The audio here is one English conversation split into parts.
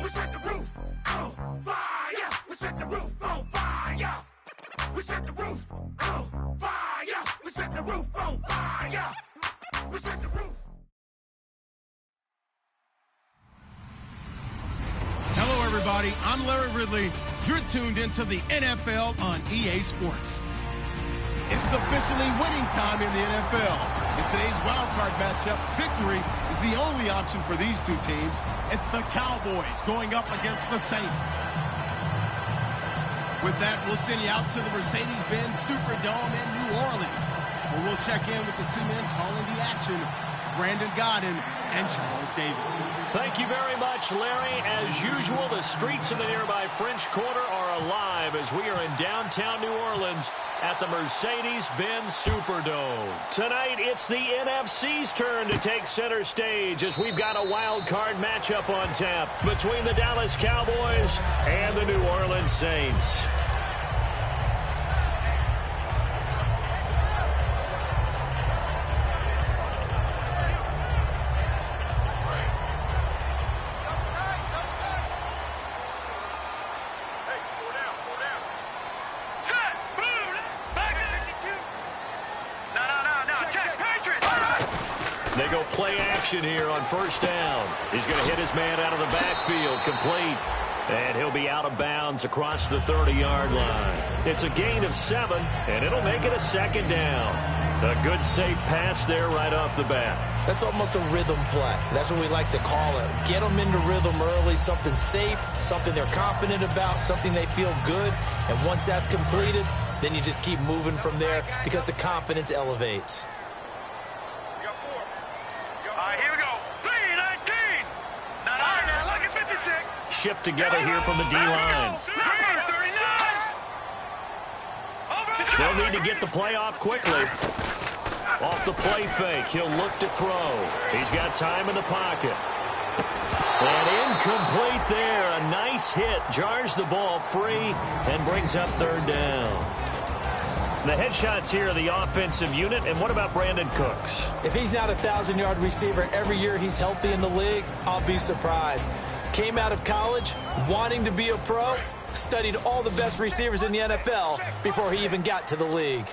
We set the roof on fire. We set the roof on fire. We set the roof on fire. We set the roof on fire. We set the roof. Hello, everybody. I'm Larry Ridley. You're tuned into the NFL on EA Sports. It's officially winning time in the NFL. In today's wildcard matchup, victory is the only option for these two teams. It's the Cowboys going up against the Saints. With that, we'll send you out to the Mercedes-Benz Superdome in New Orleans, where we'll check in with the two men calling the action, Brandon Gaudin and Charles Davis. Thank you very much, Larry. As usual, the streets of the nearby French Quarter are alive as we are in downtown New Orleans at the Mercedes-Benz Superdome. Tonight, it's the NFC's turn to take center stage as we've got a wild card matchup on tap between the Dallas Cowboys and the New Orleans Saints. They go play action here on first down. He's going to hit his man out of the backfield, complete. And he'll be out of bounds across the 30-yard line. It's a gain of 7, and it'll make it a second down. A good, safe pass there right off the bat. That's almost a rhythm play. That's what we like to call it. Get them into rhythm early, something safe, something they're confident about, something they feel good. And once that's completed, then you just keep moving from there because the confidence elevates. Shift together here from the D-line. They'll need to get the play off quickly. Off the play fake, he'll look to throw. He's got time in the pocket. And incomplete there. A nice hit. Jars the ball free and brings up third down. The headshots here are the offensive unit. And what about Brandon Cooks? If he's not a 1,000-yard receiver every year he's healthy in the league, I'll be surprised. Came out of college wanting to be a pro, studied all the best receivers in the NFL before he even got to the league.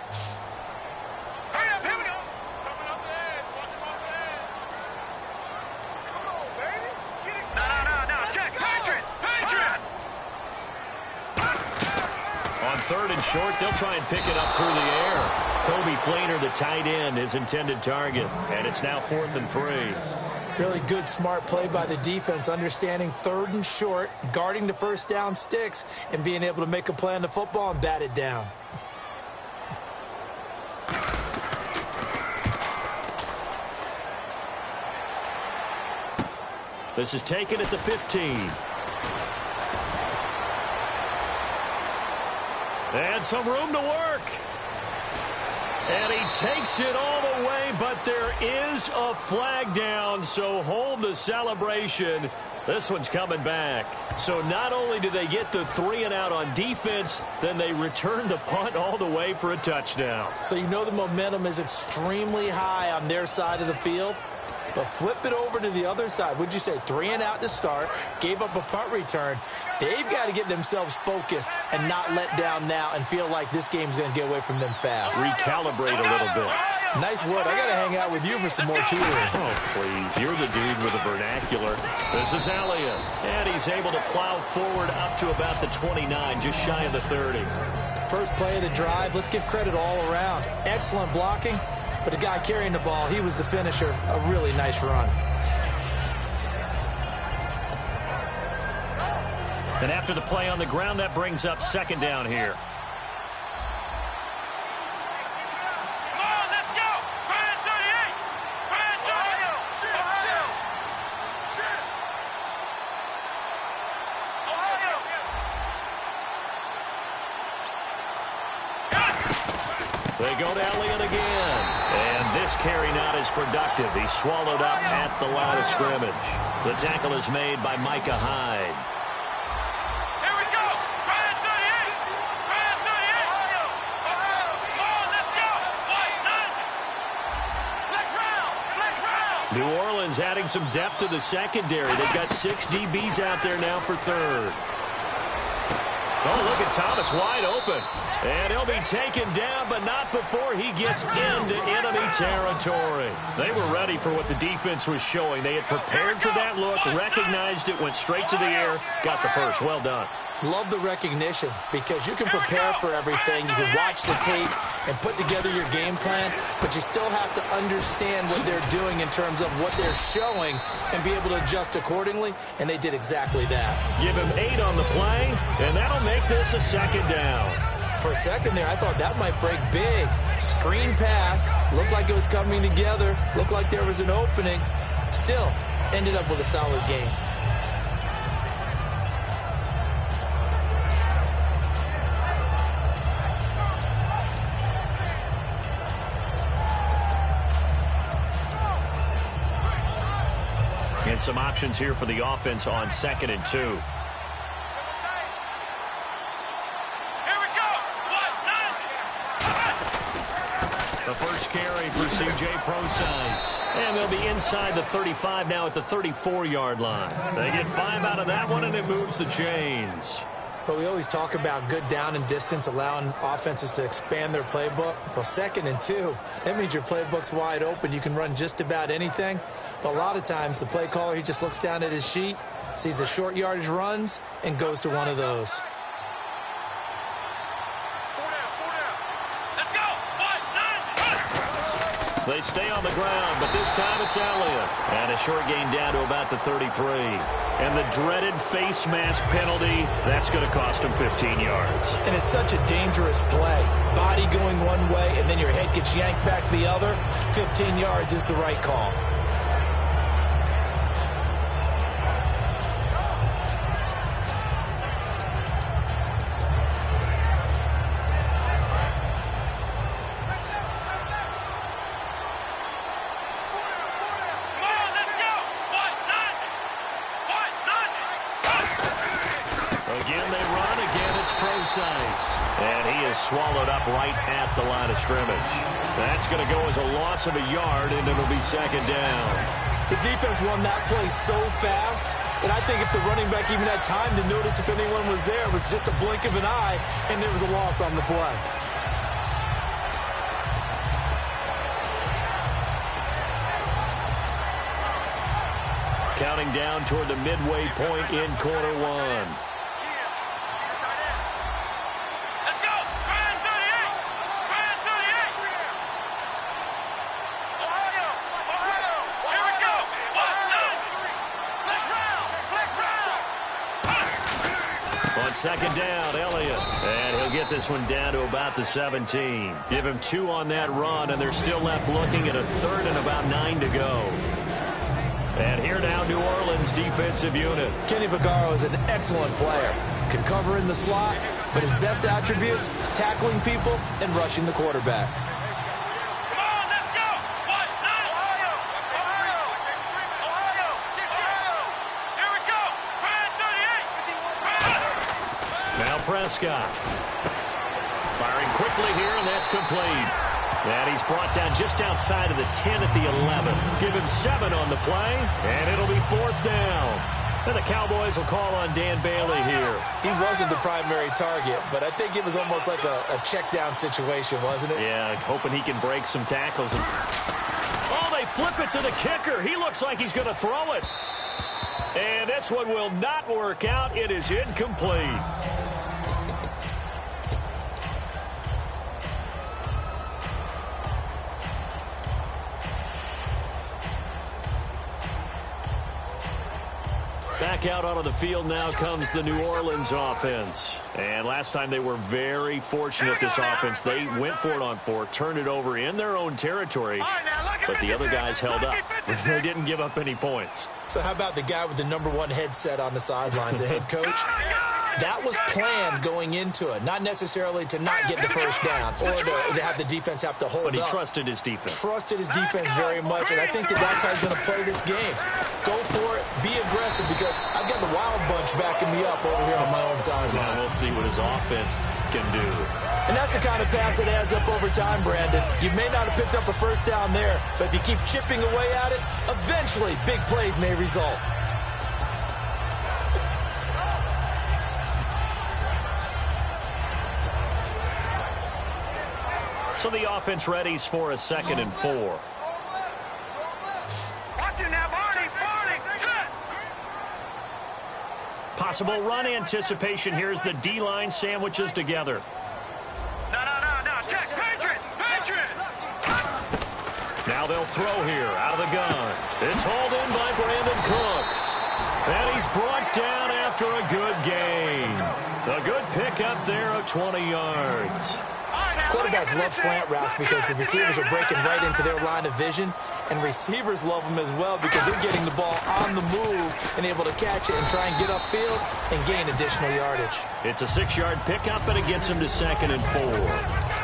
On third and short, they'll try and pick it up through the air. Kobe Fleener, the tight end, his intended target. And it's now 4th and 3. Really good, smart play by the defense, understanding third and short, guarding the first down sticks, and being able to make a play on the football and bat it down. This is taken at the 15. And some room to work. And he takes it all the way, but there is a flag down, so hold the celebration. This one's coming back. So not only do they get the 3 and out on defense, then they return the punt all the way for a touchdown. So you know the momentum is extremely high on their side of the field. But flip it over to the other side. Would you say 3 and out to start, gave up a punt return. They've got to get themselves focused and not let down now and feel like this game's going to get away from them fast. Recalibrate a little bit. Nice work. I got to hang out with you for some more tutoring. Oh, please. You're the dude with the vernacular. This is Elliott. And he's able to plow forward up to about the 29, just shy of the 30. First play of the drive. Let's give credit all around. Excellent blocking. But the guy carrying the ball, he was the finisher. A really nice run. And after the play on the ground, that brings up second down here. They go to Elliott again. And this carry not as productive. He's swallowed up at the line of scrimmage. The tackle is made by Micah Hyde. Here we go. Brand 38. Brand 38. Come on, let's go. White, none. Flex round. Flex round. New Orleans adding some depth to the secondary. They've got 6 DBs out there now for third. Oh, look at Thomas wide open. And he'll be taken down, but not before he gets into enemy territory. They were ready for what the defense was showing. They had prepared for that look, recognized it, went straight to the air, got the first. Well done. Love the recognition because you can prepare for everything. You can watch the tape and put together your game plan, but you still have to understand what they're doing in terms of what they're showing and be able to adjust accordingly, and they did exactly that. Give him 8 on the play, and that'll make this a second down. For a second there, I thought that might break big. Screen pass, looked like it was coming together, looked like there was an opening. Still, ended up with a solid game. And some options here for the offense on 2nd and 2. Here we go. The first carry for C.J. Prosise. And they'll be inside the 35 now at the 34-yard line. They get 5 out of that one, and it moves the chains. But we always talk about good down and distance, allowing offenses to expand their playbook. Well, 2nd and 2, that means your playbook's wide open. You can run just about anything. But a lot of times, the play caller, he just looks down at his sheet, sees the short yardage runs, and goes to one of those. Let's go. 1, 9, 1. They stay on the ground, but this time it's Elliott. And a short gain down to about the 33. And the dreaded face mask penalty, that's going to cost him 15 yards. And it's such a dangerous play. Body going one way, and then your head gets yanked back the other. 15 yards is the right call. And he is swallowed up right at the line of scrimmage. That's going to go as a loss of a yard, and it'll be 2nd down. The defense won that play so fast that I think if the running back even had time to notice if anyone was there, it was just a blink of an eye, and there was a loss on the play. Counting down toward the midway point in quarter 1. On 2nd down, Elliott. And he'll get this one down to about the 17. Give him 2 on that run, and they're still left looking at a 3rd and about 9 to go. And here now, New Orleans defensive unit. Kenny Vaccaro is an excellent player. Can cover in the slot, but his best attributes, tackling people and rushing the quarterback. Prescott firing quickly here, and that's complete. And he's brought down just outside of the 10 at the 11. Give him 7 on the play, and it'll be 4th down. And the Cowboys will call on Dan Bailey here. He wasn't the primary target, but I think it was almost like a check down situation, wasn't it? Yeah, hoping he can break some tackles. Oh, they flip it to the kicker. He looks like he's going to throw it. And this one will not work out. It is incomplete. Back out onto the field now comes the New Orleans offense. And last time they were very fortunate, this offense. They went for it on 4, turned it over in their own territory, but the other guys held up. They didn't give up any points. So how about the guy with the #1 headset on the sidelines, the head coach? That was planned going into it, not necessarily to not get the first down or to have the defense have to hold up. But he trusted his defense. Trusted his defense very much, and I think that's how he's going to play this game. Go for it, be aggressive, because I've got the Wild Bunch backing me up over here on my own sideline. We'll see what his offense can do. And that's the kind of pass that adds up over time, Brandon. You may not have picked up a first down there, but if you keep chipping away at it, eventually big plays may result. So the offense readies for a 2nd and 4. Watch it now, Barney, set. Possible run anticipation. Here's the D-line sandwiches together. No, check, Patriot. Now they'll throw here out of the gun. It's hauled in by Brandon Cooks. And he's brought down after a good gain. A good pickup there of 20 yards. Quarterbacks love slant routes because the receivers are breaking right into their line of vision, and receivers love them as well because they're getting the ball on the move and able to catch it and try and get upfield and gain additional yardage. It's a 6-yard pickup, and it gets him to 2nd and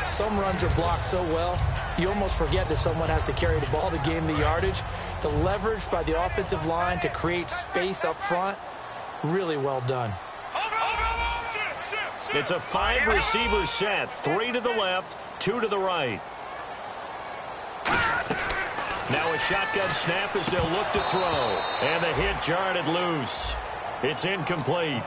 4. Some runs are blocked so well, you almost forget that someone has to carry the ball to gain the yardage. The leverage by the offensive line to create space up front, really well done. It's a 5-receiver set, 3 to the left, 2 to the right. Now a shotgun snap as they'll look to throw. And the hit jarred it loose. It's incomplete.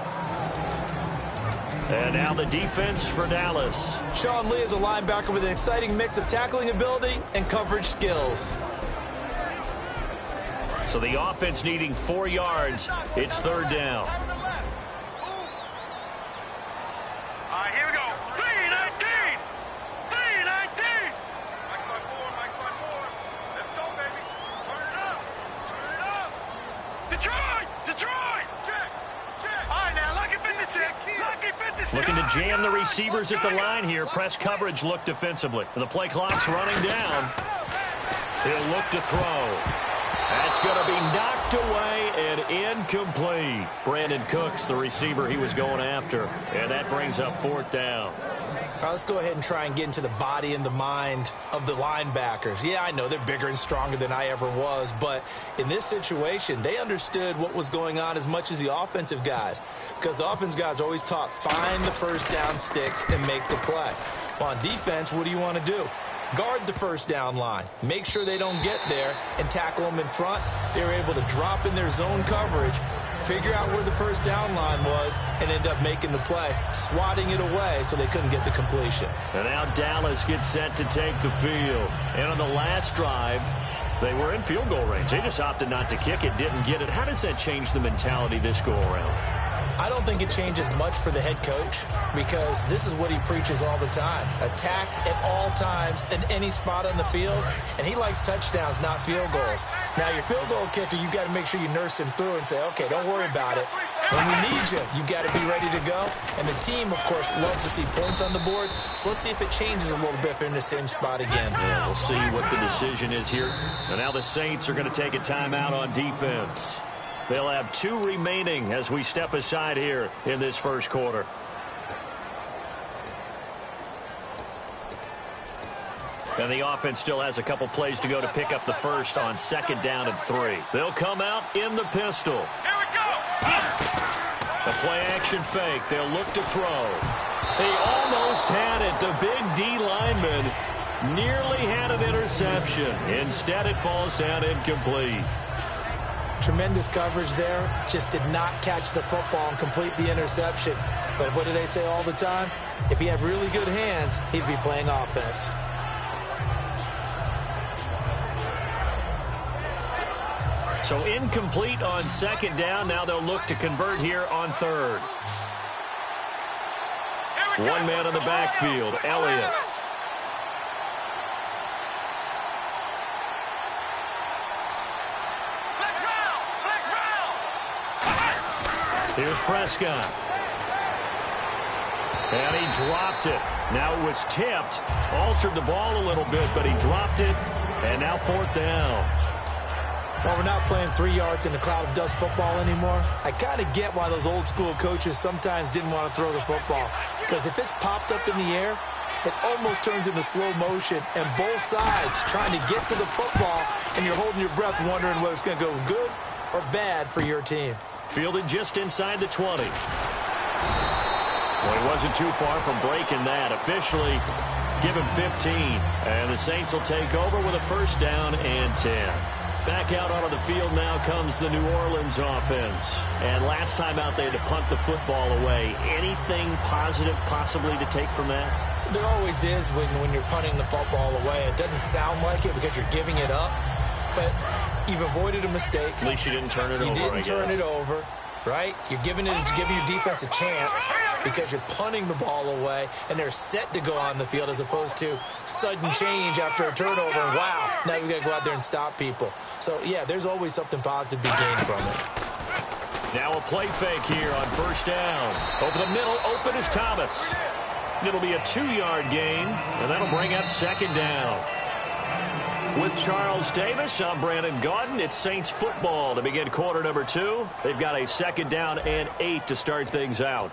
And now the defense for Dallas. Sean Lee is a linebacker with an exciting mix of tackling ability and coverage skills. So the offense needing 4 yards. It's 3rd down. Looking to jam the receivers at the line here. Press coverage look defensively. The play clock's running down. He'll look to throw. That's going to be knocked away and incomplete. Brandon Cooks, the receiver he was going after. And that brings up 4th down. All right, let's go ahead and try and get into the body and the mind of the linebackers. Yeah, I know they're bigger and stronger than I ever was, but in this situation, they understood what was going on as much as the offensive guys, because the offensive guys are always taught, find the first down sticks and make the play. Well, on defense, what do you want to do? Guard the first down line. Make sure they don't get there and tackle them in front. They were able to drop in their zone coverage, figure out where the first down line was, and end up making the play, swatting it away so they couldn't get the completion. And now Dallas gets set to take the field. And on the last drive, they were in field goal range. They just opted not to kick it, didn't get it. How does that change the mentality this go around? I don't think it changes much for the head coach because this is what he preaches all the time. Attack at all times in any spot on the field, and he likes touchdowns, not field goals. Now, your field goal kicker, you got to make sure you nurse him through and say, okay, don't worry about it. When we need you, you got to be ready to go. And the team, of course, loves to see points on the board. So let's see if it changes a little bit if they're in the same spot again. Yeah, we'll see what the decision is here. And now the Saints are going to take a timeout on defense. They'll have 2 remaining as we step aside here in this first quarter. And the offense still has a couple plays to go to pick up the first on 2nd down and 3. They'll come out in the pistol. Here we go. A play action fake. They'll look to throw. He almost had it. The big D lineman nearly had an interception. Instead, it falls down incomplete. Tremendous coverage there. Just did not catch the football and complete the interception. But what do they say all the time? If he had really good hands, he'd be playing offense. So incomplete on 2nd down. Now they'll look to convert here on 3rd. One man in the backfield, Elliott. Here's Prescott. And he dropped it. Now it was tipped. Altered the ball a little bit, but he dropped it. And now 4th down. Well, we're not playing 3 yards in a cloud of dust football anymore. I kind of get why those old school coaches sometimes didn't want to throw the football. Because if it's popped up in the air, it almost turns into slow motion. And both sides trying to get to the football, and you're holding your breath wondering whether it's going to go good or bad for your team. Fielded just inside the 20. Well, he wasn't too far from breaking that. Officially, give him 15. And the Saints will take over with a first down and 10. Back out onto the field now comes the New Orleans offense. And last time out, they had to punt the football away. Anything positive possibly to take from that? There always is when you're punting the football away. It doesn't sound like it because you're giving it up. But you've avoided a mistake. At least you didn't turn it over, You didn't turn it over, right? You're giving your defense a chance because you're punting the ball away, and they're set to go on the field as opposed to sudden change after a turnover. And wow, now we got to go out there and stop people. So, yeah, there's always something positive to be gained from it. Now a play fake here on first down. Over the middle, open is Thomas. It'll be a 2-yard gain, and that'll bring up second down. With Charles Davis, I'm Brandon Gaudin. It's Saints football to begin quarter number 2. They've got a second down and 8 to start things out.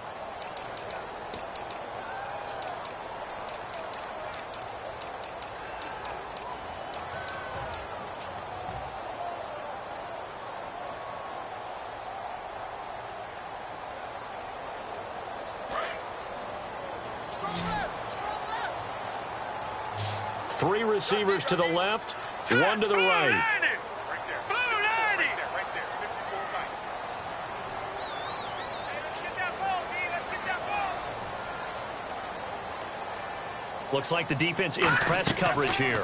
Three receivers to the left, one to the right. Looks like the defense in press coverage here.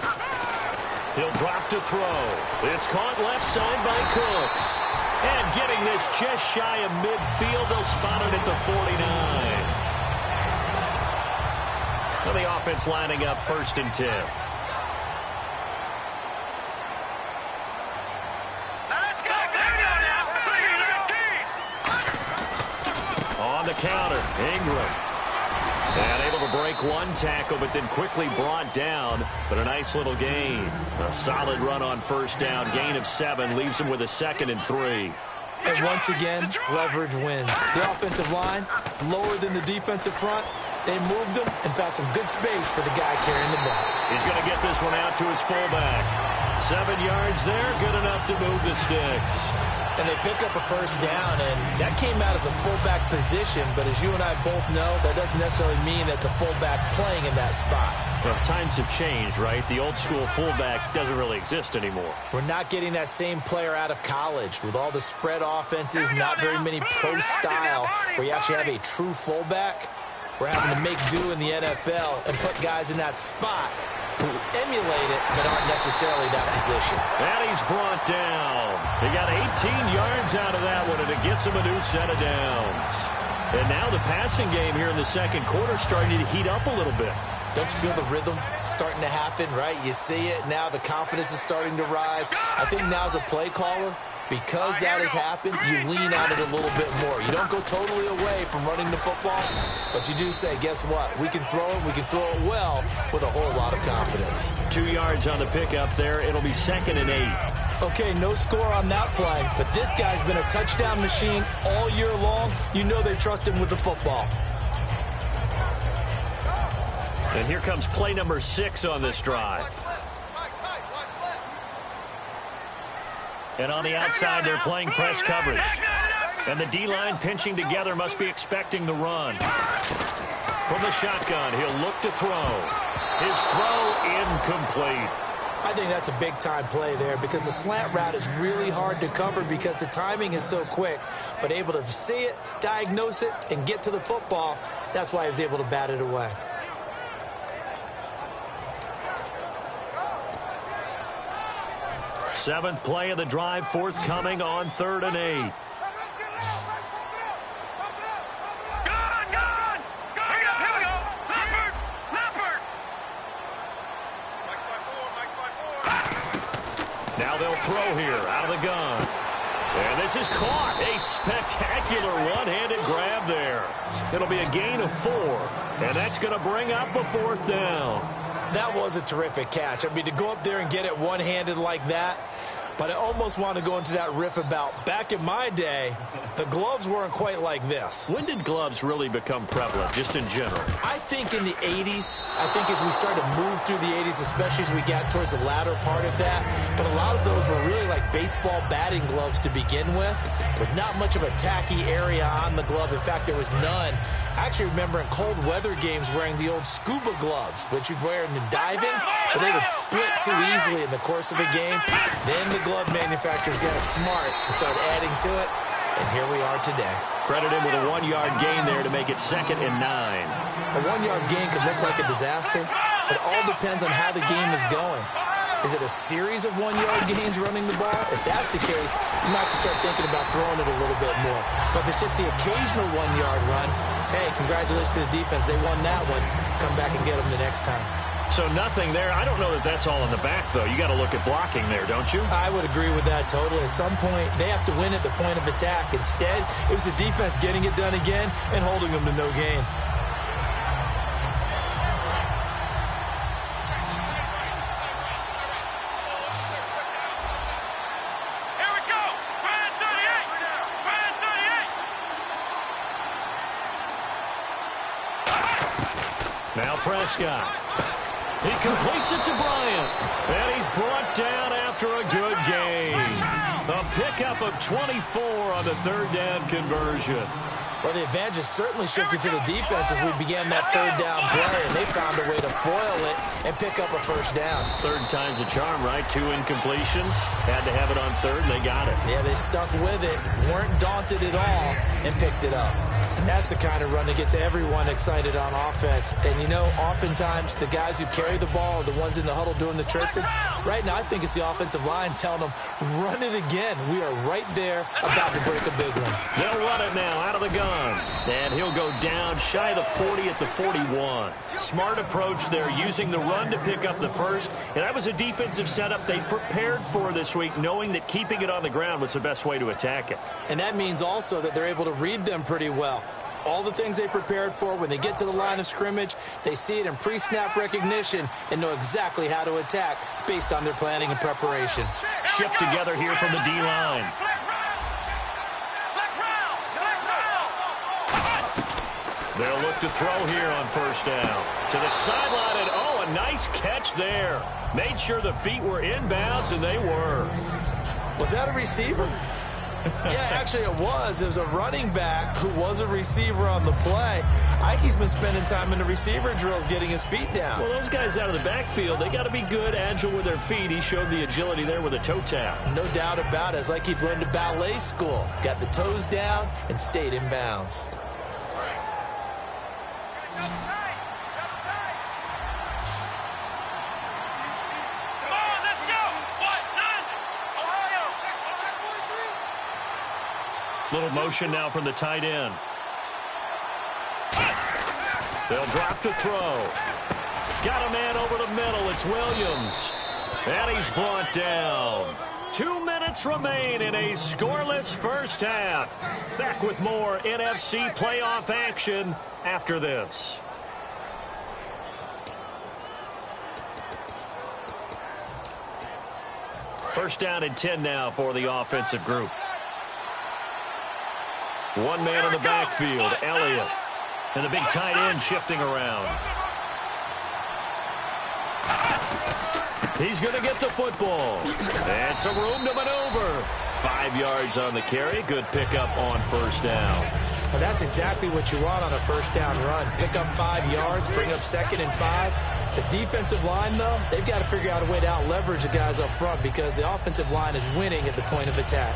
He'll drop to throw. It's caught left side by Cooks. And getting this just shy of midfield, they'll spot it at the 49. Well, the offense lining up first and 10. On the counter, Ingram. And able to break one tackle, but then quickly brought down. But a nice little gain. A solid run on first down. Gain of 7 leaves him with a 2nd and 3. And once again, leverage wins. The offensive line, lower than the defensive front. They moved him and found some good space for the guy carrying the ball. He's going to get this one out to his fullback. 7 yards there, good enough to move the sticks. And they pick up a first down, and that came out of the fullback position. But as you and I both know, that doesn't necessarily mean that's a fullback playing in that spot. Well, times have changed, right? The old school fullback doesn't really exist anymore. We're not getting that same player out of college. With all the spread offenses, not very many pro style, where you actually have a true fullback. We're having to make do in the NFL and put guys in that spot who emulate it but aren't necessarily that position. And he's brought down. He got 18 yards out of that one, and it gets him a new set of downs. And now the passing game here in the second quarter starting to heat up a little bit. Don't you feel the rhythm starting to happen, right? You see it now. The confidence is starting to rise. I think now as a play caller, because that has happened, you lean on it a little bit more. You don't go totally away from running the football, but you do say, guess what? We can throw it. We can throw it well with a whole lot of confidence. 2 yards on the pickup there. It'll be 2nd and 8. Okay, no score on that play, but this guy's been a touchdown machine all year long. You know they trust him with the football. And here comes play number 6 on this drive. And on the outside, they're playing press coverage. And the D-line pinching together must be expecting the run. From the shotgun, he'll look to throw. His throw incomplete. I think that's a big-time play there because the slant route is really hard to cover because the timing is so quick. But able to see it, diagnose it, and get to the football, that's why he was able to bat it away. Seventh play of the drive forthcoming on 3rd and 8. Now they'll throw here out of the gun. And this is caught. A spectacular one-handed grab there. It'll be a gain of 4. And that's going to bring up a 4th down. That was a terrific catch. I mean, to go up there and get it one-handed like that, But I almost want to go into that riff about back in my day, the gloves weren't quite like this. When did gloves really become prevalent, just in general? I think in the 80s. I think as we started to move through the 80s, especially as we got towards the latter part of that. But a lot of those were really like baseball batting gloves to begin with not much of a tacky area on the glove. In fact, there was none. I actually remember in cold weather games wearing the old scuba gloves, which you'd wear in diving, but they would split too easily in the course of a game. Then the glove manufacturers got smart and started adding to it, and here we are today. Credit him with a 1-yard gain there to make it 2nd and 9. A 1-yard gain could look like a disaster. It all depends on how the game is going. Is it a series of 1-yard gains running the ball? If that's the case, you might have to start thinking about throwing it a little bit more. But if it's just the occasional 1-yard run, hey, congratulations to the defense. They won that one. Come back and get them the next time. So nothing there. I don't know that that's all in the back, though. You got to look at blocking there, don't you? I would agree with that totally. At some point, they have to win at the point of attack. Instead, it was the defense getting it done again and holding them to no gain. Now Prescott. He completes it to Bryant. And he's brought down after a good gain. A pickup of 24 on the 3rd down conversion. Well, the advantage has certainly shifted to the defense as we began that 3rd down play, and they found a way to foil it and pick up a 1st down. 3rd time's a charm, right? 2 incompletions. Had to have it on 3rd, and they got it. Yeah, they stuck with it, weren't daunted at all, and picked it up. And that's the kind of run that gets everyone excited on offense. And, you know, oftentimes the guys who carry the ball are the ones in the huddle doing the chirping. Right now, I think it's the offensive line telling them, run it again. We are right there about to break a big one. They'll run it now out of the gun. And he'll go down shy of the 40 at the 41. Smart approach there, using the run to pick up the 1st. And that was a defensive setup they prepared for this week, knowing that keeping it on the ground was the best way to attack it. And that means also that they're able to read them pretty well. All the things they prepared for, when they get to the line of scrimmage, they see it in pre-snap recognition and know exactly how to attack based on their planning and preparation. Shift together here from the D-line. They'll look to throw here on 1st down. To the sideline, and oh, a nice catch there. Made sure the feet were inbounds, and they were. Was that a receiver? Yeah, actually it was. It was a running back who was a receiver on the play. Ikey's been spending time in the receiver drills getting his feet down. Well, those guys out of the backfield, they got to be good, agile with their feet. He showed the agility there with a toe tap. No doubt about it. It's like he'd learned to ballet school. Got the toes down and stayed in bounds. Little motion now from the tight end. They'll drop to throw. Got a man over the middle. It's Williams. And he's brought down. 2 minutes remain in a scoreless 1st half. Back with more NFC playoff action after this. First down and 10 now for the offensive group. 1 man in the backfield, Elliott. And the big tight end shifting around. He's going to get the football. And some room to maneuver. 5 yards on the carry. Good pickup on 1st down. Well, that's exactly what you want on a 1st down run. Pick up 5 yards, bring up 2nd and 5. The defensive line, though, they've got to figure out a way to out-leverage the guys up front because the offensive line is winning at the point of attack.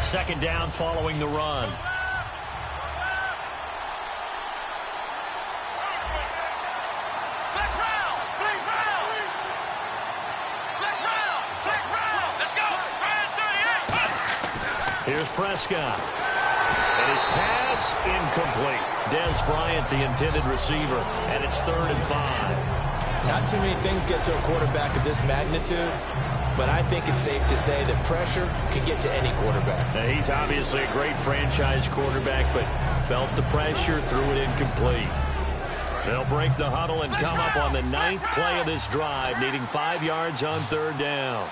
2nd down following the run. Here's Prescott. And his pass incomplete. Dez Bryant, the intended receiver, and it's 3rd and 5. Not too many things get to a quarterback of this magnitude, but I think it's safe to say that pressure can get to any quarterback. Now, he's obviously a great franchise quarterback, but felt the pressure, threw it incomplete. They'll break the huddle and come up on the 9th play of this drive, needing 5 yards on 3rd down.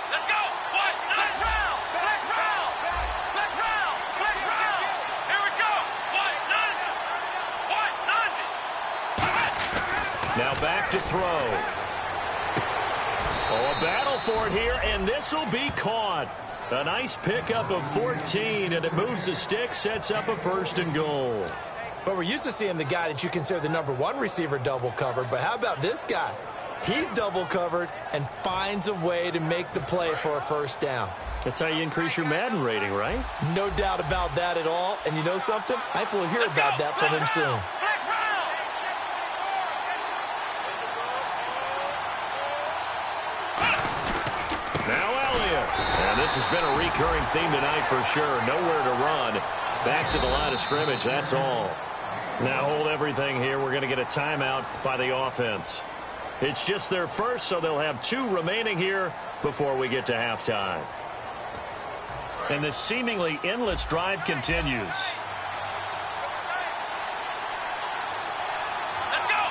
Let's go! Flex round! Flex round! Flex round! Flex round! Here we go! Now back to throw. Oh, a battle for it here, and this will be caught. A nice pickup of 14, and it moves the stick, sets up a 1st and goal. But we're used to seeing the guy that you consider the number 1 receiver double covered. But how about this guy? He's double covered and finds a way to make the play for a 1st down. That's how you increase your Madden rating, right? No doubt about that at all. And you know something? I think we'll hear about that from him soon. Now Elliott. And this has been a recurring theme tonight for sure. Nowhere to run. Back to the line of scrimmage, that's all. Now hold everything here. We're going to get a timeout by the offense. It's just their first, so they'll have 2 remaining here before we get to halftime. And this seemingly endless drive continues. Let's go!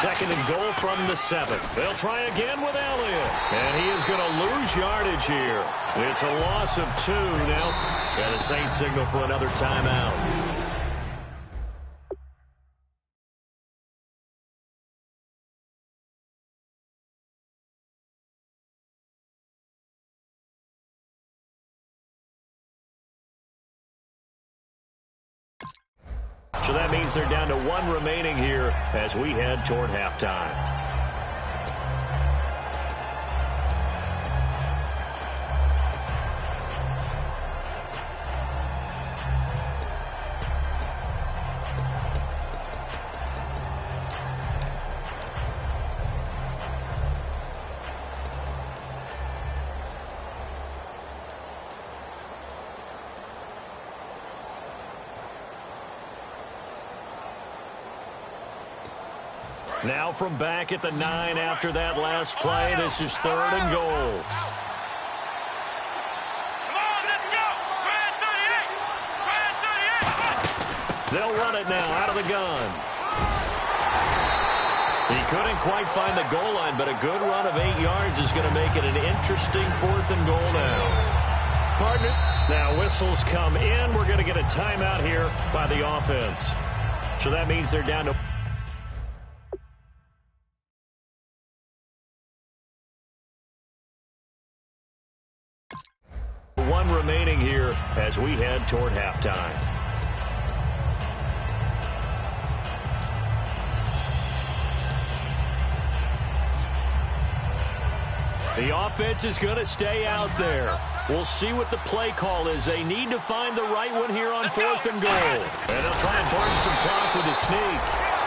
Second and goal from the 7th. They'll try again with Elliott. And he is going to lose yardage here. It's a loss of 2 now. And the Saints signal for another timeout. So that means they're down to 1 remaining here as we head toward halftime. Now from back at the 9 after that last play, this is 3rd and goal. Come on, let's go! Brad 38! Brad 38! They'll run it now out of the gun. He couldn't quite find the goal line, but a good run of 8 yards is going to make it an interesting 4th and goal now. Partner. Now whistles come in. We're going to get a timeout here by the offense. So that means they're down to 1 remaining here as we head toward halftime. The offense is going to stay out there. We'll see what the play call is. They need to find the right one here on 4th and goal. And they'll try and burn some clock with a sneak.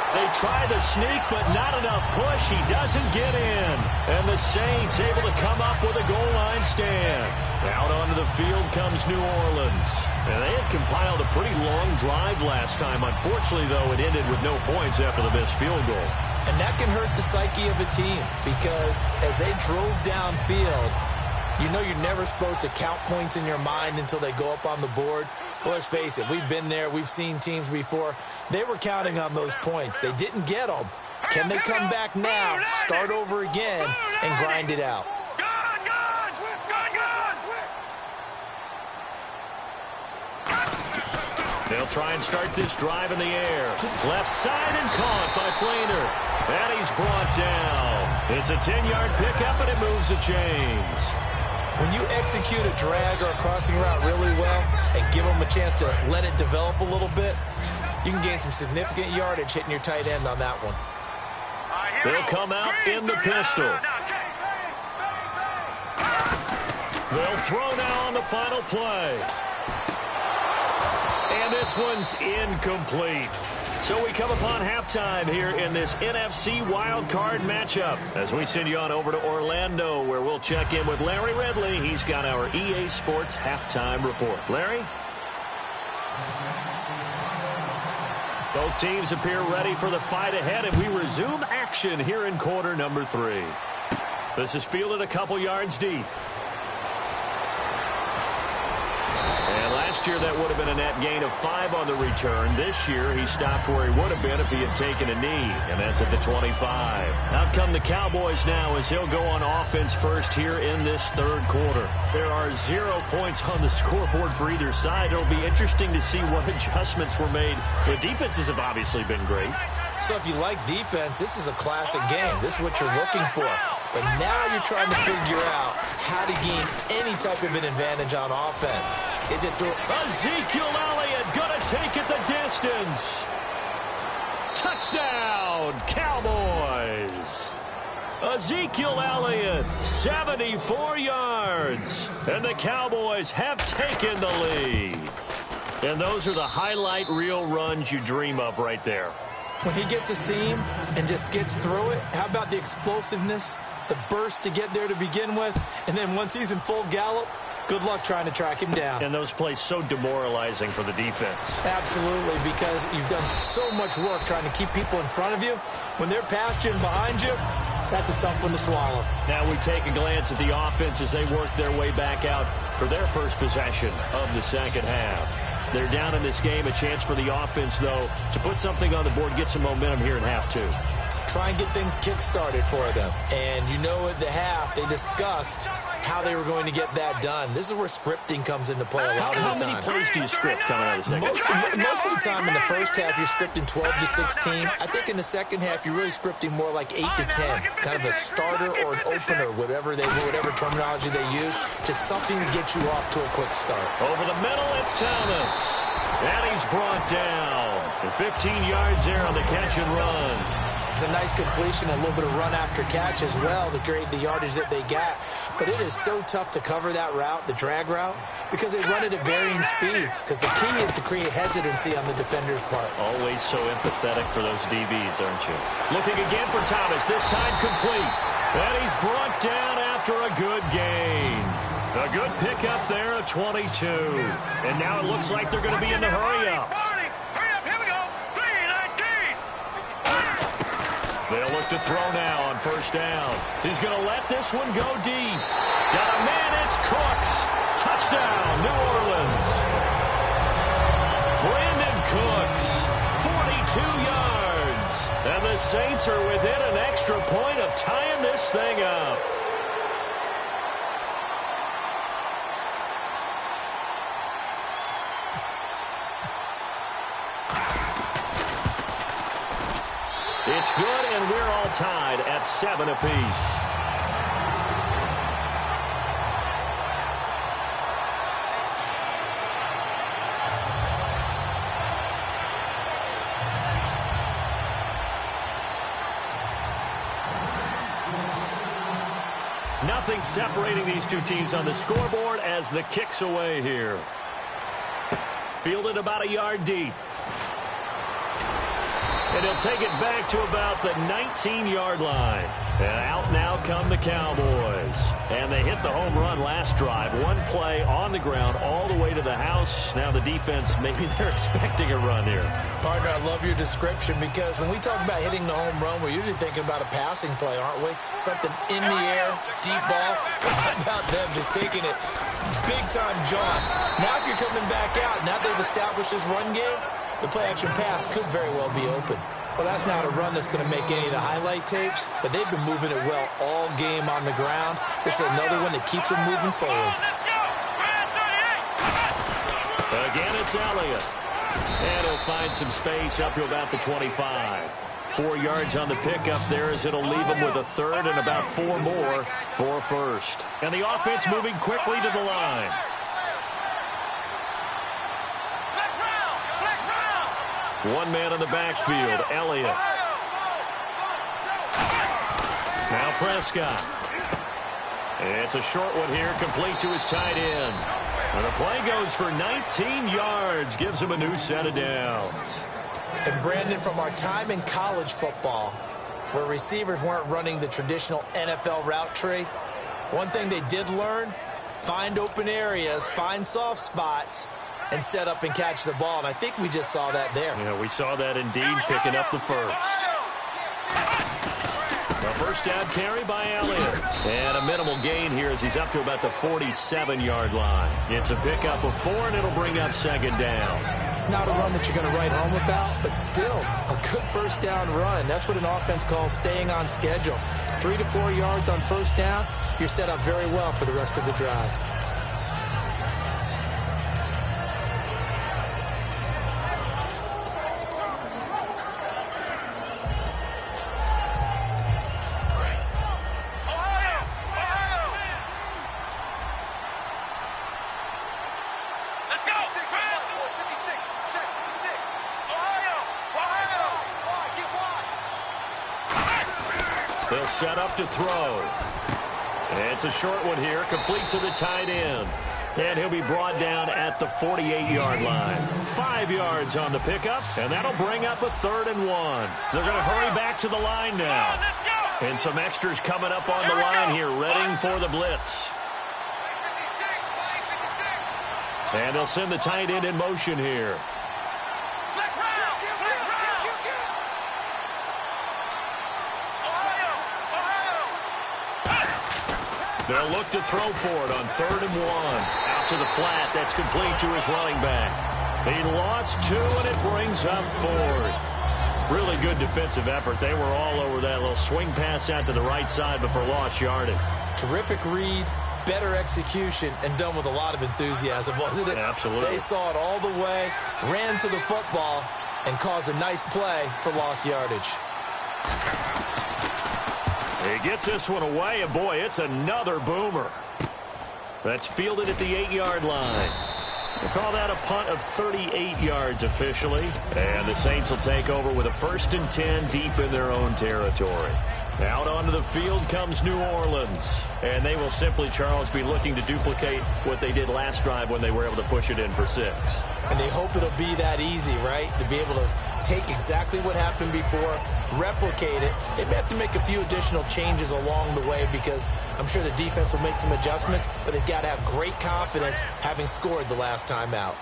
They try the sneak, but not enough push. He doesn't get in. And the Saints able to come up with a goal line stand. Out onto the field comes New Orleans. And they had compiled a pretty long drive last time. Unfortunately, though, it ended with no points after the missed field goal. And that can hurt the psyche of a team because as they drove downfield, you know you're never supposed to count points in your mind until they go up on the board. Well, let's face it, we've been there. We've seen teams before. They were counting on those points. They didn't get them. Can they come back now, start over again, and grind it out? They'll try and start this drive in the air. Left side and caught by Flainer. And he's brought down. It's a 10-yard pickup, and it moves the chains. When you execute a drag or a crossing route really well and give them a chance to let it develop a little bit, you can gain some significant yardage hitting your tight end on that one. They'll come out in the pistol. They'll throw now on the final play. And this one's incomplete. So we come upon halftime here in this NFC wildcard matchup as we send you on over to Orlando where we'll check in with Larry Ridley. He's got our EA Sports halftime report. Larry? Both teams appear ready for the fight ahead, and we resume action here in quarter number 3. This is fielded a couple yards deep. And last year, that would have been a net gain of 5 on the return. This year, he stopped where he would have been if he had taken a knee, and that's at the 25. Out come the Cowboys now as he'll go on offense first here in this third quarter. There are 0 points on the scoreboard for either side. It'll be interesting to see what adjustments were made. The defenses have obviously been great. So if you like defense, this is a classic game. This is what you're looking for. But now you're trying to figure out how to gain any type of an advantage on offense. Is it through Ezekiel Elliott gonna take it the distance. Touchdown, Cowboys. Ezekiel Elliott, 74 yards. And the Cowboys have taken the lead. And those are the highlight reel runs you dream of right there. When he gets a seam and just gets through it, how about the explosiveness, the burst to get there to begin with, and then once he's in full gallop, good luck trying to track him down. And those plays so demoralizing for the defense. Absolutely, because you've done so much work trying to keep people in front of you. When they're past you and behind you, that's a tough one to swallow. Now we take a glance at the offense as they work their way back out for their first possession of the second half. They're down in this game. A chance for the offense, though, to put something on the board, get some momentum here in half 2. Try and get things kick-started for them. And you know at the half, they discussed how they were going to get that done. This is where scripting comes into play a lot of the time. How many plays do you script coming out of the second? Most of the time in the first half, you're scripting 12 to 16. I think in the second half, you're really scripting more like 8 to 10. Kind of a starter or an opener, whatever terminology they use. Just something to get you off to a quick start. Over the middle, it's Thomas. And he's brought down. And 15 yards there on the catch and run. It's a nice completion, a little bit of run after catch as well to create the yardage that they got. But it is so tough to cover that route, the drag route, because they run it at varying speeds. Because the key is to create hesitancy on the defender's part. Always so empathetic for those DBs, aren't you? Looking again for Thomas, this time complete. And he's brought down after a good gain. A good pickup there, a 22. And now it looks like they're going to be in the hurry-up. They'll look to throw now on first down. He's going to let this one go deep. Got a man, it's Cooks. Touchdown, New Orleans. Brandon Cooks, 42 yards. And the Saints are within an extra point of tying this thing up. It's good, and we're all tied at 7 apiece. Nothing separating these two teams on the scoreboard as the kick's away here. Fielded about a yard deep. And he'll take it back to about the 19-yard line. And out now come the Cowboys. And they hit the home run last drive. One play on the ground all the way to the house. Now the defense, maybe they're expecting a run here. Partner, I love your description because when we talk about hitting the home run, we're usually thinking about a passing play, aren't we? Something in the air, deep ball. How about them just taking it big-time jaunt? Now if you're coming back out, now they've established this run game, the play-action pass could very well be open. Well, that's not a run that's going to make any of the highlight tapes, but they've been moving it well all game on the ground. This is another one that keeps them moving forward. Again, it's Elliott. And he'll find some space up to about the 25. 4 yards on the pickup there as it'll leave him with a third and about 4 more for first. And the offense moving quickly to the line. One man in the backfield, Elliott. Now Prescott. It's a short one here, complete to his tight end. And the play goes for 19 yards, gives him a new set of downs. And Brandon, from our time in college football, where receivers weren't running the traditional NFL route tree, one thing they did learn, find open areas, find soft spots, and set up and catch the ball. And I think we just saw that there. Yeah, we saw that indeed, picking up the first. A first down carry by Elliott. And a minimal gain here as he's up to about the 47-yard line. It's a pickup of 4, and it'll bring up second down. Not a run that you're going to write home about, but still a good first down run. That's what an offense calls staying on schedule. 3 to 4 yards on first down, you're set up very well for the rest of the drive. They'll set up to throw. It's a short one here, complete to the tight end. And he'll be brought down at the 48-yard line. 5 yards on the pickup, and that'll bring up a 3rd and 1. They're going to hurry back to the line now. And some extras coming up on the line here, readying for the blitz. And they'll send the tight end in motion here. They'll look to throw for it on 3rd and 1. Out to the flat. That's complete to his running back. He lost 2, and it brings up 4th. Really good defensive effort. They were all over that little swing pass out to the right side before lost yardage. Terrific read, better execution, and done with a lot of enthusiasm, wasn't it? Absolutely. They saw it all the way, ran to the football, and caused a nice play for lost yardage. He gets this one away, and boy, it's another boomer. That's fielded at the 8-yard line. We'll call that a punt of 38 yards officially. And the Saints will take over with a 1st and 10 deep in their own territory. Out onto the field comes New Orleans. And they will simply, Charles, be looking to duplicate what they did last drive when they were able to push it in for 6. And they hope it'll be that easy, right? To be able to take exactly what happened before, replicate it. They may have to make a few additional changes along the way because I'm sure the defense will make some adjustments, but they've got to have great confidence having scored the last time out.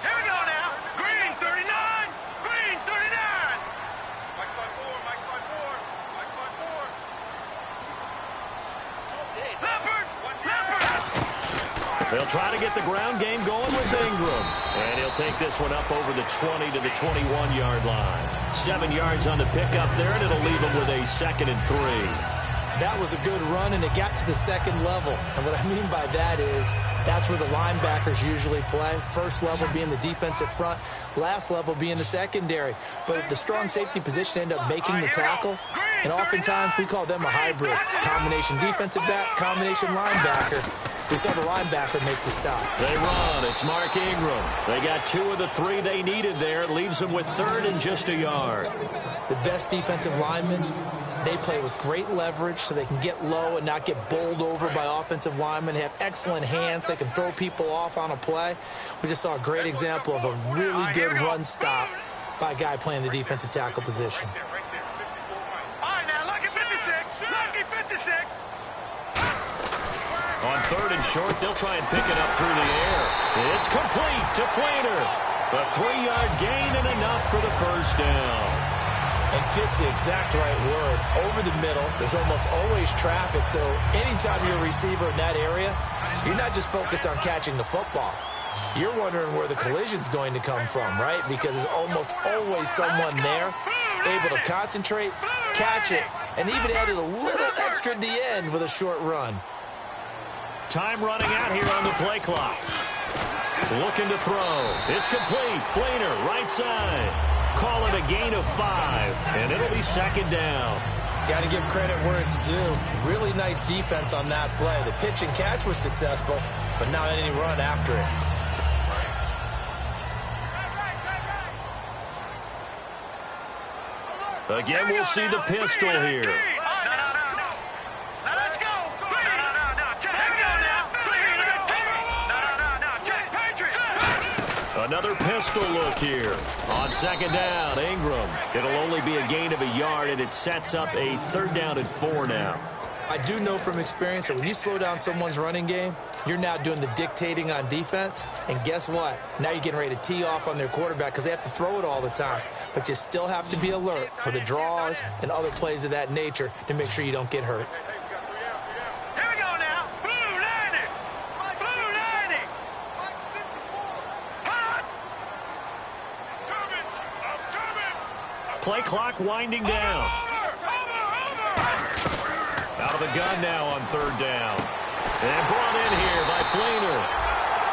Here we go now. Green 39. Green 39. Mike by 4. Mike by 4. Mike by 4. Leopard. Leopard. They'll try to get the ground game going with Ingram. And he'll take this one up over the 20 to the 21-yard line. 7 yards on the pickup there, and it'll leave him with a 2nd and 3. That was a good run, and it got to the 2nd level. And what I mean by that is that's where the linebackers usually play. First level being the defensive front, last level being the secondary. But the strong safety position ended up making the tackle. And oftentimes we call them a hybrid. Combination defensive back, combination linebacker. We saw the linebacker make the stop. They run. It's Mark Ingram. They got 2 of the 3 they needed there. It leaves them with 3rd and just a yard. The best defensive linemen, they play with great leverage so they can get low and not get bowled over by offensive linemen. They have excellent hands. They can throw people off on a play. We just saw a great example of a really good run stop by a guy playing the defensive tackle position. All right, now, lucky 56. Lucky 56. On 3rd and short, they'll try and pick it up through the air. It's complete to Fleener. A 3-yard gain and enough for the first down. And fits the exact right word. Over the middle, there's almost always traffic, so anytime you're a receiver in that area, you're not just focused on catching the football. You're wondering where the collision's going to come from, right? Because there's almost always someone there able to concentrate, catch it, and even added a little extra at the end with a short run. Time running out here on the play clock. Looking to throw. It's complete. Fleener, right side. Call it a gain of 5, and it'll be 2nd down. Got to give credit where it's due. Really nice defense on that play. The pitch and catch was successful, but not any run after it. Again, we'll see the pistol here. Another pistol look here. On 2nd down, Ingram. It'll only be a gain of a yard, and it sets up a 3rd down and 4 now. I do know from experience that when you slow down someone's running game, you're now doing the dictating on defense. And guess what? Now you're getting ready to tee off on their quarterback because they have to throw it all the time. But you still have to be alert for the draws and other plays of that nature to make sure you don't get hurt. Here we go now. Blue 90. Blue 90. Hot. Coming. Play clock winding down. Out of the gun now on third down. And brought in here by Fleener.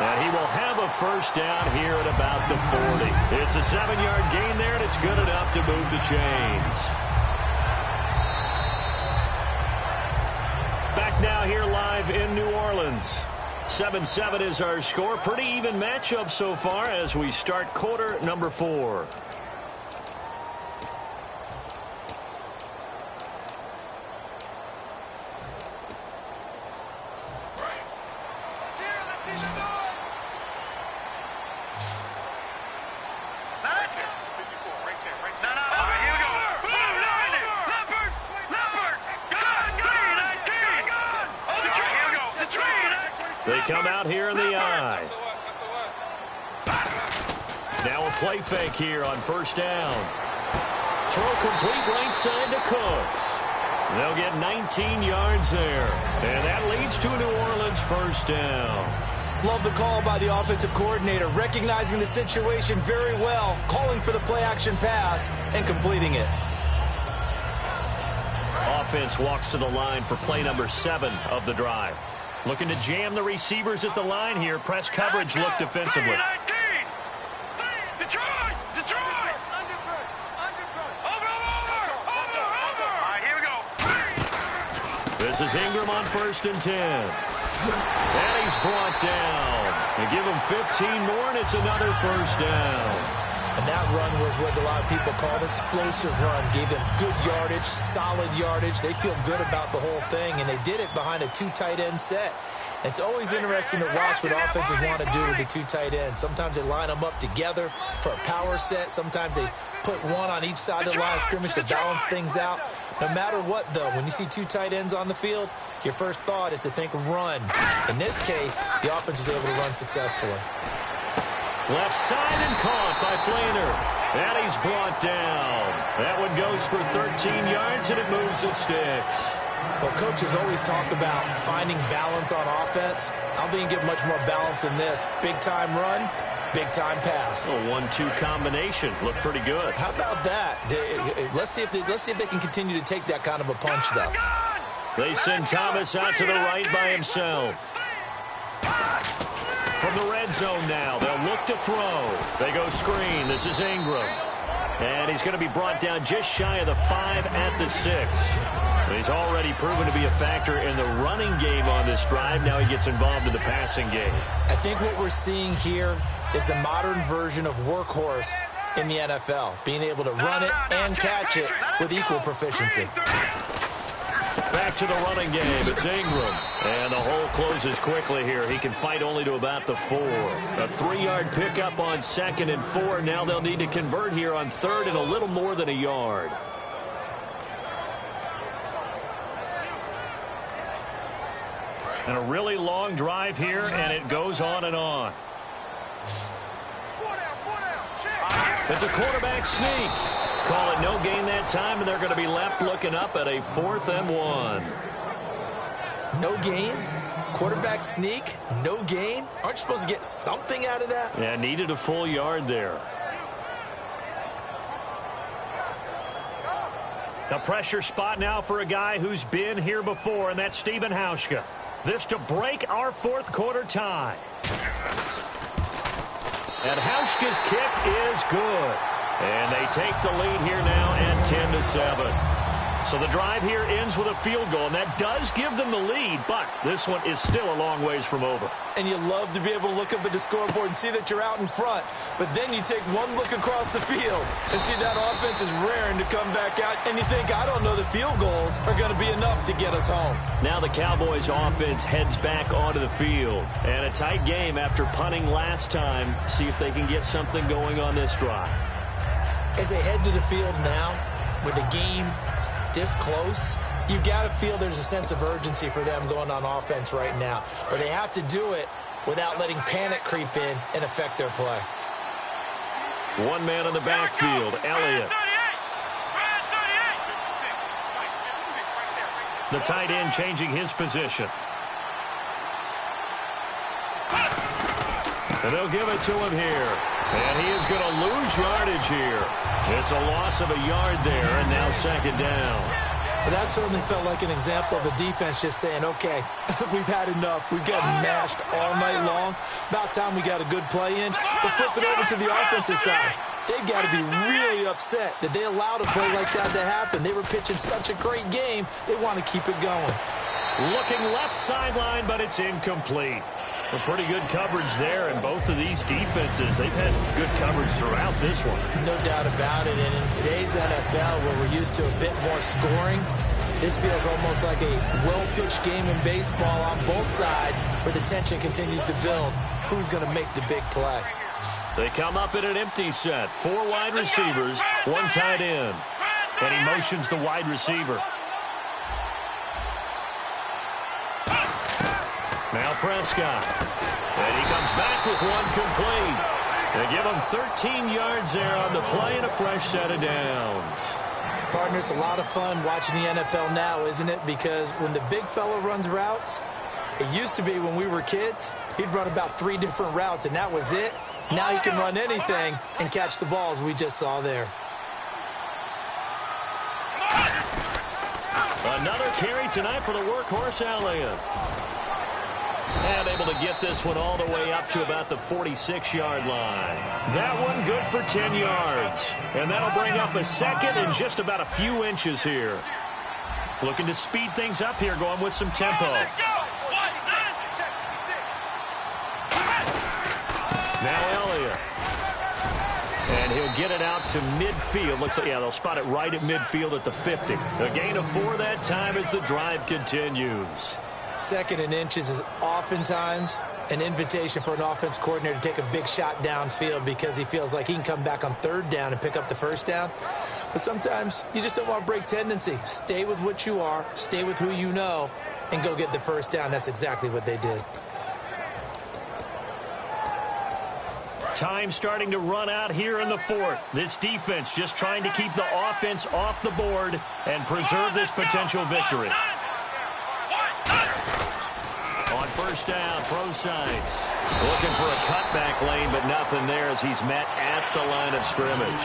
And he will have a first down here at about the 40. It's a 7-yard gain there, and it's good enough to move the chains. Back now here live in New Orleans. 7-7 is our score. Pretty even matchup so far as we start quarter number 4. They come out here in the eye. Now a play fake here on first down. Throw complete right side to Cooks. They'll get 19 yards there. And that leads to a New Orleans first down. Love the call by the offensive coordinator, recognizing the situation very well, calling for the play-action pass and completing it. Offense walks to the line for play number 7 of the drive. Looking to jam the receivers at the line here. Press coverage look defensively. Detroit! Detroit! Over! All right, here we go. This is Ingram on first and 10. And he's brought down. They give him 15 more, and it's another first down. And that run was what a lot of people call an explosive run. Gave them good yardage, solid yardage. They feel good about the whole thing, and they did it behind a 2 tight end set. It's always interesting to watch what offenses want to do with the 2 tight ends. Sometimes they line them up together for a power set. Sometimes they put one on each side of the line of scrimmage to balance things out. No matter what, though, when you see 2 tight ends on the field, your first thought is to think run. In this case, the offense was able to run successfully. Left side and caught by Fleener. And he's brought down. That one goes for 13 yards, and it moves the sticks. Well, coaches always talk about finding balance on offense. I don't think you get much more balance than this. Big-time run, big-time pass. A 1-2 combination. Looked pretty good. How about that? Let's see if they can continue to take that kind of a punch, though. They send Thomas out to the right by himself. From the red zone now, they'll look to throw. They go screen. This is Ingram. And he's going to be brought down just shy of the 5 at the 6. He's already proven to be a factor in the running game on this drive. Now he gets involved in the passing game. I think what we're seeing here is the modern version of workhorse in the NFL, being able to run it and catch it with equal proficiency. Back to the running game. It's Ingram. And the hole closes quickly here. He can fight only to about the 4. A 3-yard pickup on 2nd and 4. Now they'll need to convert here on 3rd and a little more than a yard. And a really long drive here, and it goes on and on. It's a quarterback sneak. Call it no gain that time, and they're going to be left looking up at a 4th and 1. No gain? Quarterback sneak? No gain? Aren't you supposed to get something out of that? Yeah, needed a full yard there. The pressure spot now for a guy who's been here before, and that's Stephen Hauschka. This to break our 4th quarter tie. And Hauschka's kick is good. And they take the lead here now at 10-7. So the drive here ends with a field goal, and that does give them the lead, but this one is still a long ways from over. And you love to be able to look up at the scoreboard and see that you're out in front, but then you take one look across the field and see that offense is raring to come back out, and you think, I don't know that field goals are going to be enough to get us home. Now the Cowboys offense heads back onto the field, and a tight game after punting last time. See if they can get something going on this drive. As they head to the field now with the game this close, You've got to feel there's a sense of urgency for them going on offense right now. But they have to do it without letting panic creep in and affect their play. One man in the backfield, Elliott. The tight end changing his position. And they'll give it to him here. And he is going to lose yardage here. It's a loss of a yard there, and now second down. But that certainly felt like an example of the defense just saying, okay, we've had enough. We've gotten mashed all night long. About time we got a good play in. But flip it over to the offensive side. They've got to be really upset that they allowed a play like that to happen. They were pitching such a great game, they want to keep it going. Looking left sideline, but it's incomplete. A pretty good coverage there, and both of these defenses, they've had good coverage throughout this one. No doubt about it, and in today's NFL, where we're used to a bit more scoring, this feels almost like a well-pitched game in baseball on both sides, where the tension continues to build. Who's going to make the big play? They come up in an empty set. 4 wide receivers, 1 tight end. And he motions the wide receiver. Now Prescott. And he comes back with 1 complete. They give him 13 yards there on the play and a fresh set of downs. Partner, it's a lot of fun watching the NFL now, isn't it? Because when the big fella runs routes, it used to be when we were kids, he'd run about 3 different routes, and that was it. Now he can run anything and catch the balls we just saw there. Another carry tonight for the workhorse, Elliott. And able to get this one all the way up to about the 46-yard line. That one good for 10 yards. And that'll bring up a second and just about a few inches here. Looking to speed things up here, going with some tempo. Now Elliott. And he'll get it out to midfield. Looks like, yeah, they'll spot it right at midfield at the 50. A gain of 4 that time as the drive continues. Second and inches is oftentimes an invitation for an offense coordinator to take a big shot downfield because he feels like he can come back on 3rd down and pick up the 1st down. But sometimes you just don't want to break tendency. Stay with what you are, stay with who you know, and go get the 1st down. That's exactly what they did. Time starting to run out here in the 4th. This defense just trying to keep the offense off the board and preserve this potential victory. On 1st down, Prosise looking for a cutback lane, but nothing there as he's met at the line of scrimmage.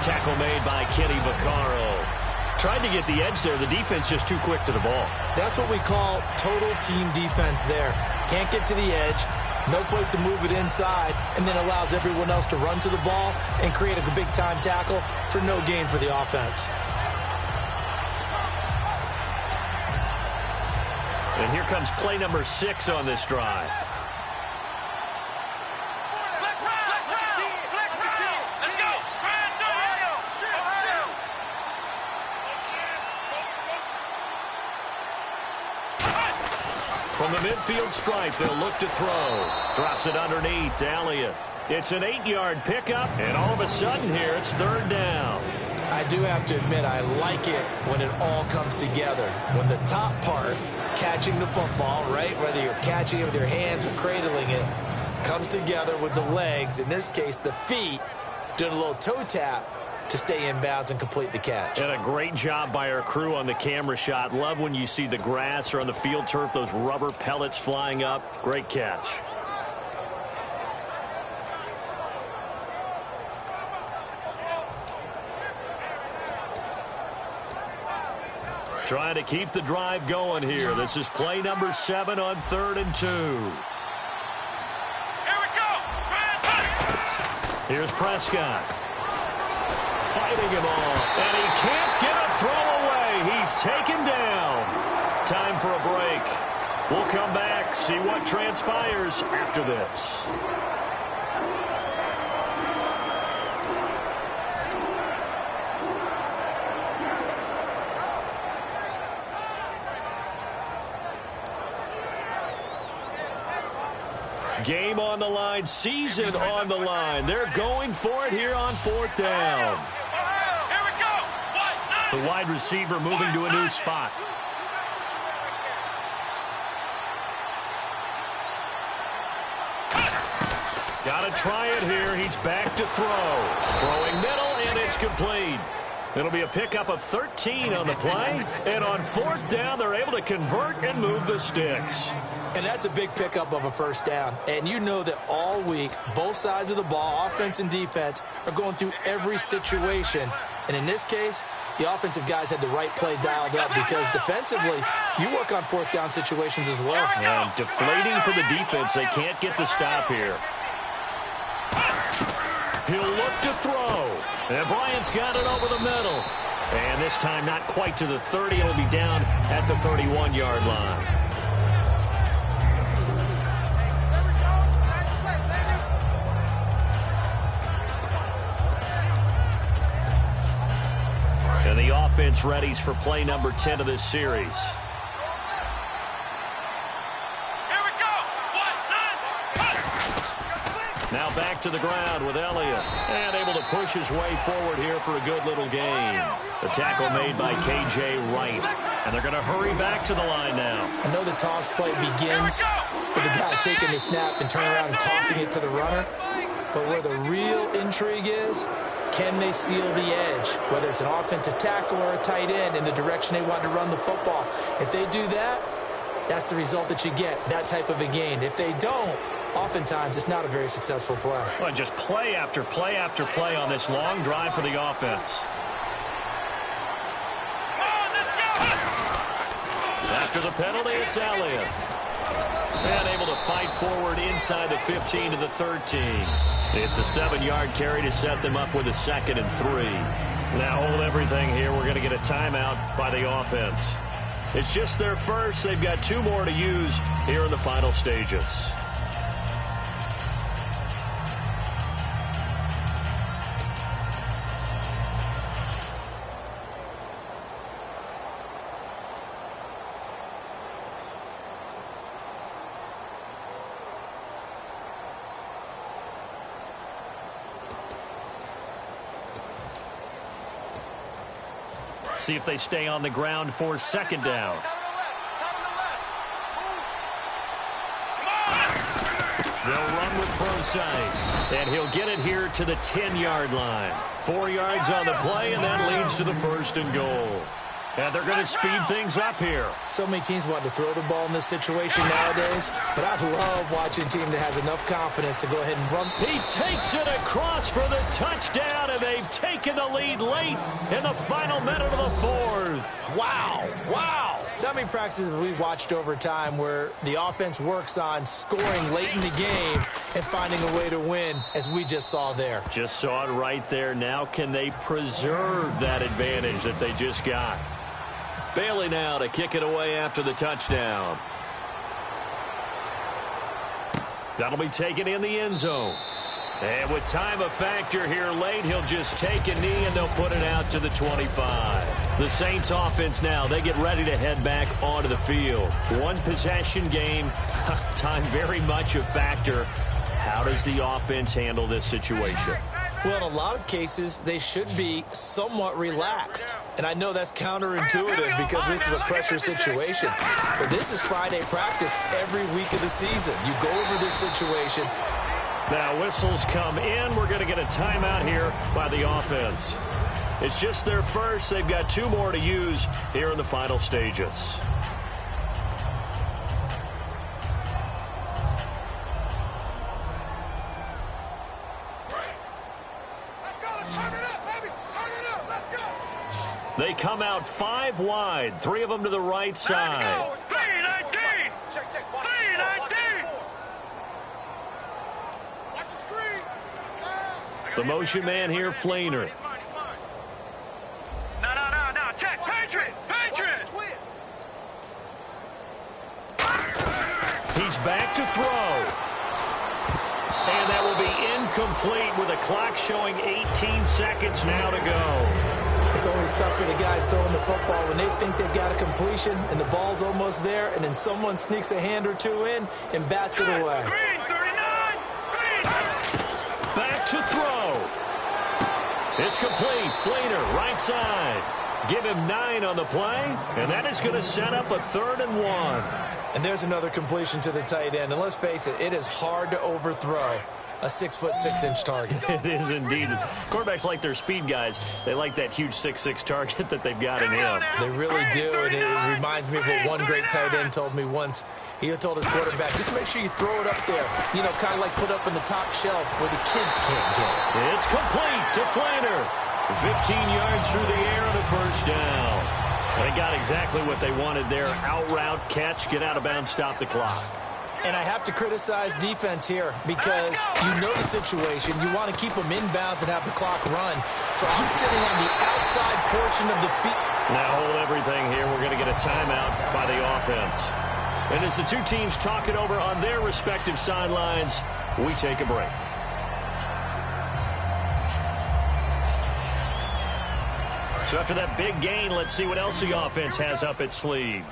Tackle made by Kenny Vaccaro. Tried to get the edge there. The defense just too quick to the ball. That's what we call total team defense there. Can't get to the edge, no place to move it inside, and then allows everyone else to run to the ball and create a big-time tackle for no gain for the offense. And here comes play number 6 on this drive. From the midfield stripe, they'll look to throw. Drops it underneath to Elliott. It's an 8-yard pickup, and all of a sudden here, it's 3rd down. I do have to admit, I like it when it all comes together. When the top part, catching the football, right, whether you're catching it with your hands or cradling it, comes together with the legs, in this case the feet, doing a little toe tap to stay in bounds and complete the catch. And a great job by our crew on the camera shot. Love when you see the grass or on the field turf, those rubber pellets flying up. Great catch. Trying to keep the drive going here. This is play number 7 on 3rd and 2. Here we go. Here's Prescott. Fighting him off. And he can't get a throw away. He's taken down. Time for a break. We'll come back, see what transpires after this. Game on the line, season on the line. They're going for it here on 4th down. Here we go. 1, 9. The wide receiver moving to a new spot. Got to try it here. He's back to throw. Throwing middle, and it's complete. It'll be a pickup of 13 on the play. And on 4th down, they're able to convert and move the sticks. And that's a big pickup of a first down. And you know that all week, both sides of the ball, offense and defense, are going through every situation. And in this case, the offensive guys had the right play dialed up because defensively, you work on 4th down situations as well. And deflating for the defense. They can't get the stop here. He'll look to throw. And Bryant's got it over the middle. And this time not quite to the 30. It'll be down at the 31-yard line. And the offense readies for play number 10 of this series. Now back to the ground with Elliott. And able to push his way forward here for a good little gain. The tackle made by K.J. Wright. And they're going to hurry back to the line now. I know the toss play begins with the guy taking the snap and turning around and tossing it to the runner. But where the real intrigue is, can they seal the edge? Whether it's an offensive tackle or a tight end in the direction they want to run the football. If they do that, that's the result that you get, that type of a gain. If they don't, oftentimes it's not a very successful play. Well, just play after play after play on this long drive for the offense. After the penalty, it's Elliott. And able to fight forward inside the 15 to the 13. It's a 7-yard carry to set them up with a 2nd and 3. Now hold everything here. We're going to get a timeout by the offense. It's just their first. They've got 2 more to use here in the final stages. See if they stay on the ground for 2nd down. They'll run with Procise. And he'll get it here to the 10-yard line. 4 yards on the play, and that leads to the 1st and goal. And they're going to speed things up here. So many teams want to throw the ball in this situation nowadays, but I love watching a team that has enough confidence to go ahead and run. He takes it across for the touchdown, and they've taken the lead late in the final minute of the 4th. Wow, wow. So many practices we watched over time where the offense works on scoring late in the game and finding a way to win, as we just saw there. Just saw it right there. Now can they preserve that advantage that they just got? Bailey now to kick it away after the touchdown. That'll be taken in the end zone. And with time a factor here late, he'll just take a knee and they'll put it out to the 25. The Saints offense now, they get ready to head back onto the field. 1 possession game, time very much a factor. How does the offense handle this situation? Well, in a lot of cases, they should be somewhat relaxed. And I know that's counterintuitive because this is a pressure situation. But this is Friday practice every week of the season. You go over this situation. Now whistles come in. We're going to get a timeout here by the offense. It's just their first. They've got 2 more to use here in the final stages. They come out 5 wide, 3 of them to the right side. V19! V19! Watch the screen! The motion man here, Flainer. No, check! Patriot! Patriot! He's back to throw. And that will be incomplete with the clock showing 18 seconds now to go. It's always tough for the guys throwing the football when they think they've got a completion and the ball's almost there, and then someone sneaks a hand or 2 in and bats it away. Green, 39! Green! Back to throw. It's complete. Flainer, right side. Give him 9 on the play, and that is going to set up a 3rd and 1. And there's another completion to the tight end. And let's face it, it is hard to overthrow a 6'6" target. It is indeed. Quarterbacks like their speed guys. They like that huge 6'6" target that they've got in him. They really do, and it reminds me of what one great tight end told me once. He told his quarterback, just make sure you throw it up there. You know, kind of like put up on the top shelf where the kids can't get it. It's complete to Flanner. 15 yards through the air and a first down. They got exactly what they wanted there. Out route, catch, get out of bounds, stop the clock. And I have to criticize defense here because you know the situation. You want to keep them inbounds and have the clock run. So I'm sitting on the outside portion of the field. Now hold everything here. We're going to get a timeout by the offense. And as the two teams talk it over on their respective sidelines, we take a break. So after that big gain, let's see what else the offense has up its sleeve.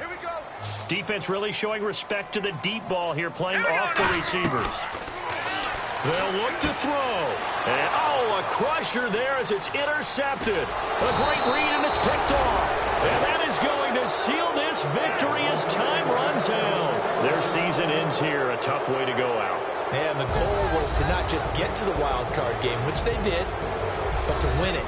Defense really showing respect to the deep ball here, playing off the receivers. They'll look to throw. And, a crusher there as it's intercepted. A great read, and it's picked off. And that is going to seal this victory as time runs out. Their season ends here, a tough way to go out. And the goal was to not just get to the wild card game, which they did, but to win it.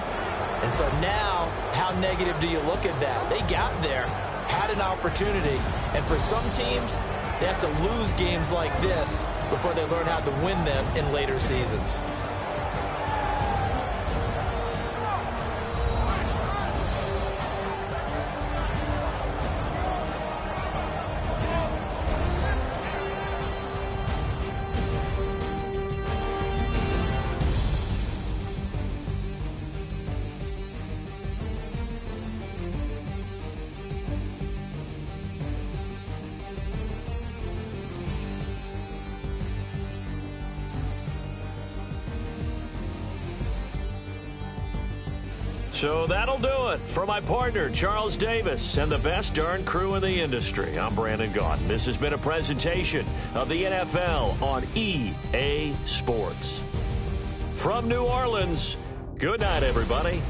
And so now, how negative do you look at that? They got there, had an opportunity, and for some teams, they have to lose games like this before they learn how to win them in later seasons. So that'll do it for my partner, Charles Davis, and the best darn crew in the industry. I'm Brandon Gaudin. This has been a presentation of the NFL on EA Sports. From New Orleans, good night, everybody.